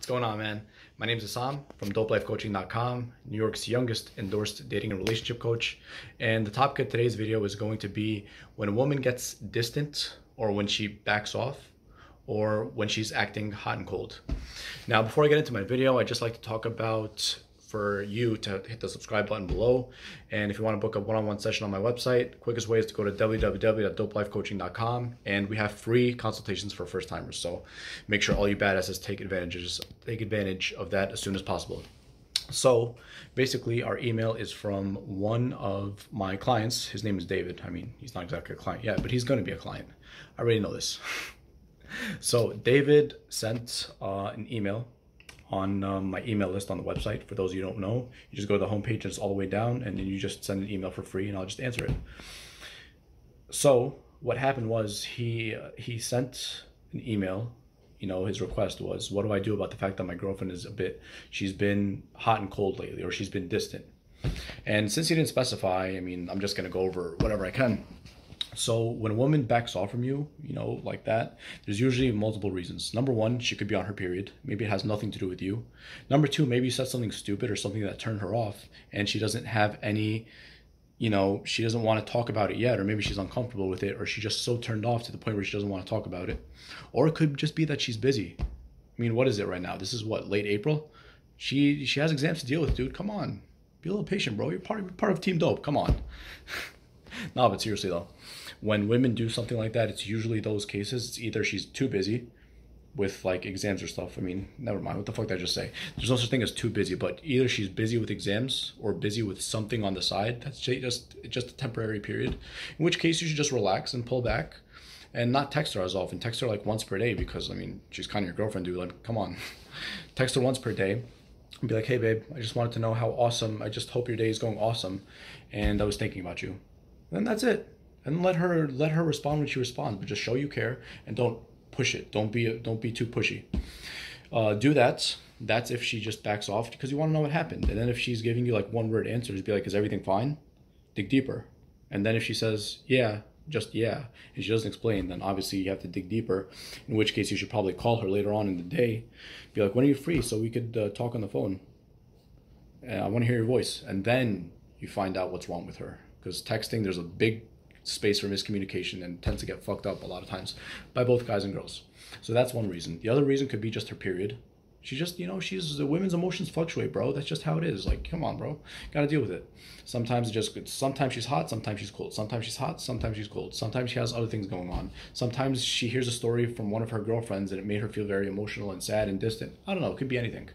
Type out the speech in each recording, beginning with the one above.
going on, man? My name is Assam from dopelifecoaching.com, New York's youngest endorsed dating and relationship coach. And the topic of today's video is going to be when a woman gets distant, or when she backs off, or when she's acting hot and cold. Now, before I get into my video, I'd just like to talk about for you to hit the subscribe button below. And if you want to book a one-on-one session on my website, quickest way is to go to www.dopelifecoaching.com, and we have free consultations for first timers. So make sure all you badasses take advantage of that as soon as possible. So basically our email is from one of my clients. His name is David. I mean, he's not exactly a client yet, but he's going to be a client. I already know this. So David sent an email on my email list on the website. For those of you who don't know, you just go to the homepage and it's all the way down, and then you just send an email for free and I'll just answer it. So what happened was he sent an email. You know, his request was, what do I do about the fact that my girlfriend is she's been hot and cold lately, or she's been distant? And since he didn't specify, I mean, I'm just gonna go over whatever I can. So when a woman backs off from you, you know, like that, there's usually multiple reasons. Number one, she could be on her period. Maybe it has nothing to do with you. Number two, maybe you said something stupid or something that turned her off, and she doesn't have any, you know, she doesn't want to talk about it yet, or maybe she's uncomfortable with it, or she's just so turned off to the point where she doesn't want to talk about it. Or it could just be that she's busy. I mean, what is it right now? This is what, late April? She has exams to deal with, dude. Come on. Be a little patient, bro. You're part of Team Dope. Come on. No, but seriously though, when women do something like that, it's usually those cases. It's either she's too busy with like exams or stuff. I mean, never mind. What the fuck did I just say? There's no such thing as too busy, but either she's busy with exams or busy with something on the side. That's just a temporary period. In which case you should just relax and pull back and not text her as often. Text her like once per day, because I mean, she's kind of your girlfriend, dude. Like, come on. Text her once per day and be like, hey babe, I just wanted to know how awesome. I just hope your day is going awesome, and I was thinking about you. And that's it. And let her respond when she responds, but just show you care and don't push it. Don't be too pushy. Do that. That's if she just backs off because you want to know what happened. And then if she's giving you like one word answers, be like, is everything fine? Dig deeper. And then if she says yeah, just yeah, and she doesn't explain, then obviously you have to dig deeper, in which case you should probably call her later on in the day. Be like, when are you free so we could talk on the phone? I want to hear your voice. And then you find out what's wrong with her. Because texting, there's a big space for miscommunication and tends to get fucked up a lot of times by both guys and girls. So that's one reason. The other reason could be just her period. She just, you know, the women's emotions fluctuate, bro. That's just how it is. Like, come on, bro. Gotta deal with it. Sometimes she's hot, sometimes she's cold. Sometimes she's hot, sometimes she's cold. Sometimes she has other things going on. Sometimes she hears a story from one of her girlfriends and it made her feel very emotional and sad and distant. I don't know. It could be anything.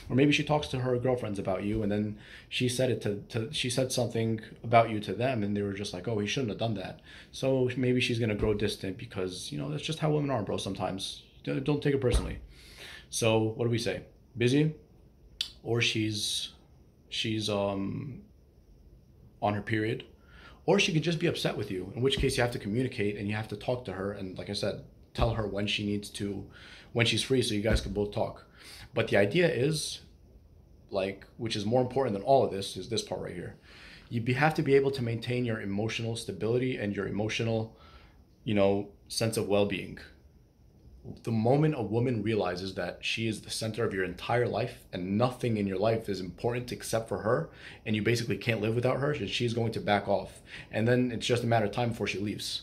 Or maybe she talks to her girlfriends about you, and then she said she said something about you to them, and they were just like, oh, he shouldn't have done that. So maybe she's gonna grow distant because, you know, that's just how women are, bro. Sometimes don't take it personally. So what do we say? Busy, or she's on her period, or she could just be upset with you, in which case you have to communicate and you have to talk to her, and like I said, tell her when she's free so you guys can both talk. But the idea is, like, which is more important than all of this, is this part right here. You have to be able to maintain your emotional stability and your emotional, you know, sense of well-being. The moment a woman realizes that she is the center of your entire life and nothing in your life is important except for her, and you basically can't live without her, she's going to back off. And then it's just a matter of time before she leaves.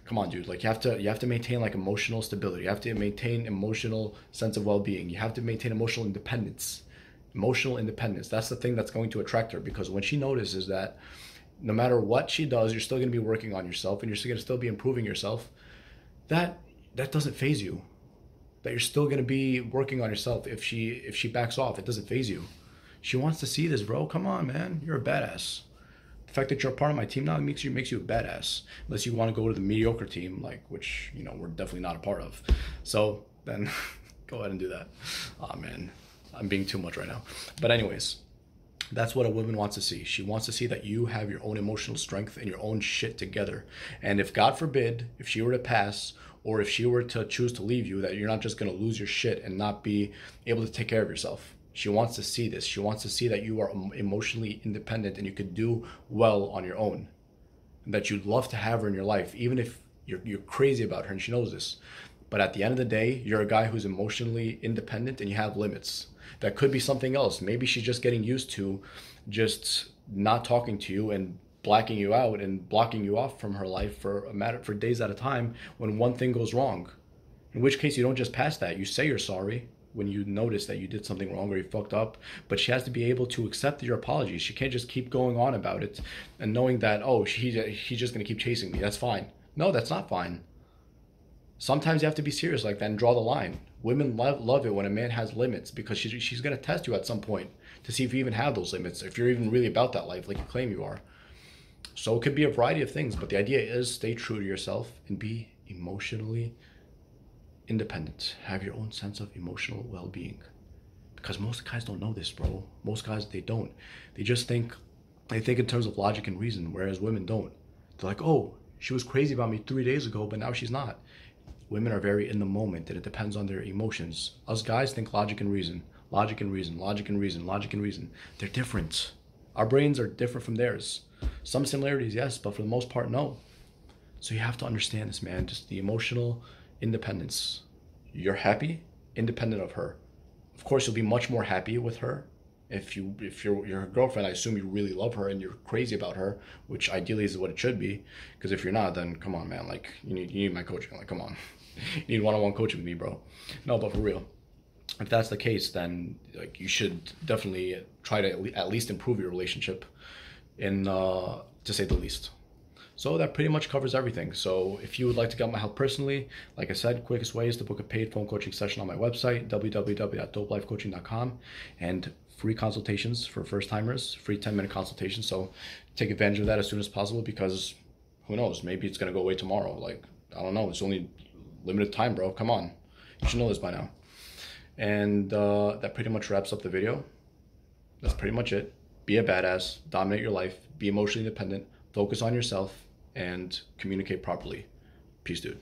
Come on, dude. Like, you have to maintain like emotional stability. You have to maintain emotional sense of well-being. You have to maintain emotional independence. Emotional independence. That's the thing that's going to attract her, because when she notices that no matter what she does, you're still going to be working on yourself and you're going to still be improving yourself, that doesn't faze you. That you're still going to be working on yourself. If she backs off, it doesn't faze you. She wants to see this, bro. Come on, man. You're a badass. The fact that you're a part of my team now makes you a badass. Unless you want to go to the mediocre team, like, which, you know, we're definitely not a part of. So then go ahead and do that. Oh man, I'm being too much right now. But anyways, that's what a woman wants to see. She wants to see that you have your own emotional strength and your own shit together. And if God forbid, if she were to pass, or if she were to choose to leave you, that you're not just going to lose your shit and not be able to take care of yourself. She wants to see this. She wants to see that you are emotionally independent and you could do well on your own. And that you'd love to have her in your life, even if you're crazy about her and she knows this. But at the end of the day, you're a guy who's emotionally independent and you have limits. That could be something else. Maybe she's just getting used to just not talking to you and blacking you out and blocking you off from her life for days at a time when one thing goes wrong. In which case you don't just pass that. You say you're sorry when you notice that you did something wrong or you fucked up, but she has to be able to accept your apologies. She can't just keep going on about it and knowing that, oh, he's just going to keep chasing me. That's fine. No, that's not fine. Sometimes you have to be serious like that and draw the line. Women love it when a man has limits because she's going to test you at some point to see if you even have those limits, if you're even really about that life like you claim you are. So it could be a variety of things, but the idea is stay true to yourself and be emotionally independent. Have your own sense of emotional well-being. Because most guys don't know this, bro. Most guys, they don't. They think in terms of logic and reason, whereas women don't. They're like, oh, she was crazy about me 3 days ago, but now she's not. Women are very in the moment, and it depends on their emotions. Us guys think logic and reason. Logic and reason, logic and reason, logic and reason. They're different. Our brains are different from theirs. Some similarities, yes, but for the most part, no. So you have to understand this, man. Just the emotional independence. You're happy, independent of her. Of course, you'll be much more happy with her if you're her girlfriend. I assume you really love her and you're crazy about her, which ideally is what it should be. Because if you're not, then come on, man. Like you need my coaching. Like come on, you need one-on-one coaching with me, bro. No, but for real, if that's the case, then like you should definitely try to at least improve your relationship, to say the least. So that pretty much covers everything. So if you would like to get my help personally, like I said, quickest way is to book a paid phone coaching session on my website, www.dopelifecoaching.com, and free consultations for first timers, free 10-minute consultations. So take advantage of that as soon as possible because who knows, maybe it's going to go away tomorrow. Like, I don't know. It's only limited time, bro. Come on. You should know this by now. And that pretty much wraps up the video. That's pretty much it. Be a badass, dominate your life, be emotionally independent, focus on yourself, and communicate properly. Peace, dude.